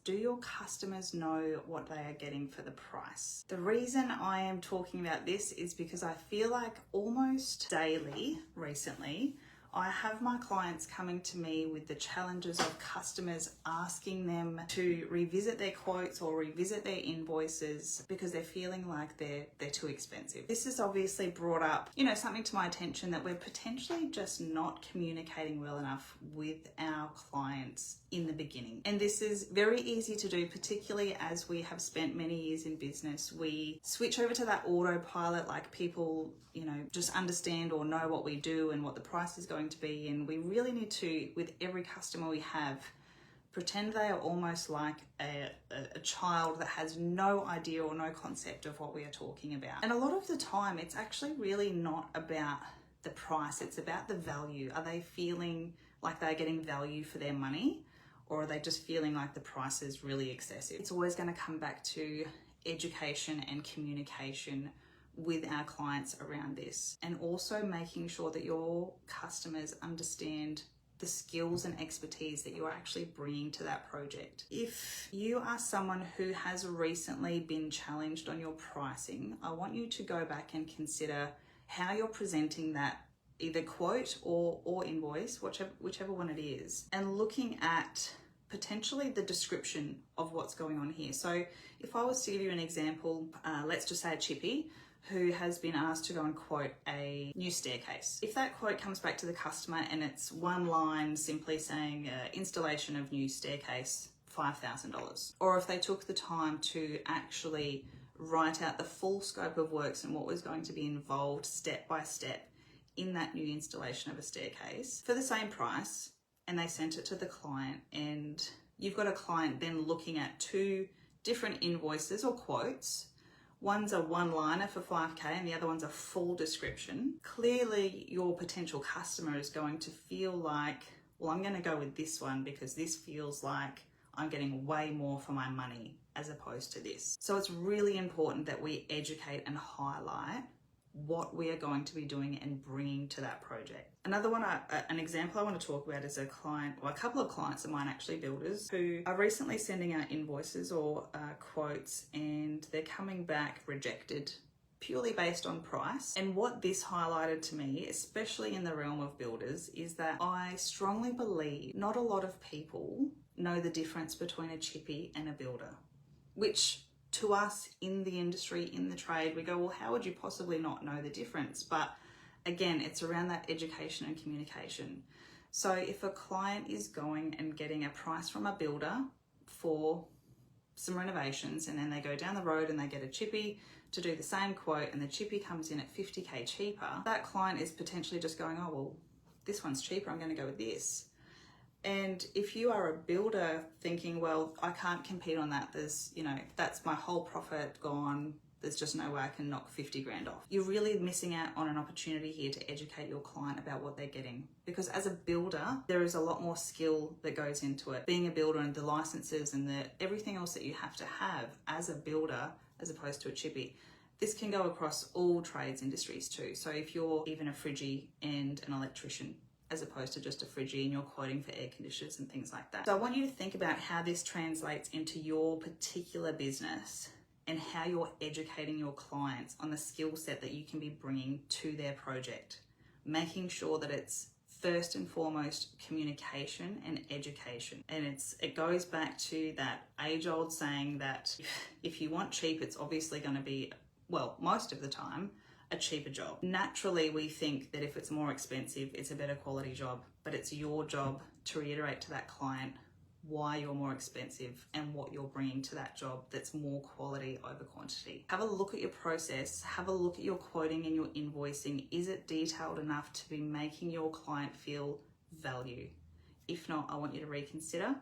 Do your customers know what they are getting for the price? The reason I am talking about this is because I feel like almost daily recently, I have my clients coming to me with the challenges of customers asking them to revisit their quotes or revisit their invoices because they're feeling like they're too expensive. This has obviously brought up, something to my attention that we're potentially just not communicating well enough with our clients in the beginning. And this is very easy to do, particularly as we have spent many years in business. We switch over to that autopilot, like people, just understand or know what we do and what the price is going to be. And we really need to, with every customer we have, pretend they are almost like a child that has no idea or no concept of what we are talking about. And a lot of the time, it's actually really not about the price, it's about the value. Are they feeling like they're getting value for their money? Or are they just feeling like the price is really excessive? It's always going to come back to education and communication with our clients around this, and also making sure that your customers understand the skills and expertise that you are actually bringing to that project. If you are someone who has recently been challenged on your pricing, I want you to go back and consider how you're presenting that either quote or invoice, whichever one it is, and looking at potentially the description of what's going on here. So if I was to give you an example, let's just say a chippy who has been asked to go and quote a new staircase. If that quote comes back to the customer and it's one line simply saying installation of new staircase, $5,000. Or if they took the time to actually write out the full scope of works and what was going to be involved step by step in that new installation of a staircase for the same price, and they sent it to the client, and you've got a client then looking at two different invoices or quotes. One's a one-liner for 5K and the other one's a full description. Clearly, your potential customer is going to feel like, well, I'm going to go with this one because this feels like I'm getting way more for my money as opposed to this. So it's really important that we educate and highlight what we are going to be doing and bringing to that project. Another one, an example I want to talk about is a client, or a couple of clients of mine, actually builders, who are recently sending out invoices or quotes, and they're coming back rejected purely based on price. And what this highlighted to me, especially in the realm of builders, is that I strongly believe not a lot of people know the difference between a chippy and a builder, which to us in the industry, in the trade, we go, well, how would you possibly not know the difference? But again, it's around that education and communication. So if a client is going and getting a price from a builder for some renovations, and then they go down the road and they get a chippy to do the same quote, and the chippy comes in at 50K cheaper, that client is potentially just going, oh, well, this one's cheaper, I'm going to go with this. And if you are a builder thinking, well, I can't compete on that, there's, that's my whole profit gone, there's just no way I can knock 50 grand off. You're really missing out on an opportunity here to educate your client about what they're getting. Because as a builder, there is a lot more skill that goes into it. Being a builder and the licenses and everything else that you have to have as a builder, as opposed to a chippy. This can go across all trades industries too. So if you're even a fridgie and an electrician, as opposed to just a fridgie, and you're quoting for air conditioners and things like that. So I want you to think about how this translates into your particular business and how you're educating your clients on the skill set that you can be bringing to their project. Making sure that it's first and foremost communication and education. And it goes back to that age-old saying that if you want cheap, it's obviously going to be, well, most of the time, a cheaper job. Naturally, we think that if it's more expensive, it's a better quality job, but it's your job to reiterate to that client why you're more expensive and what you're bringing to that job that's more quality over quantity. Have a look at your process, have a look at your quoting and your invoicing. Is it detailed enough to be making your client feel value? If not, I want you to reconsider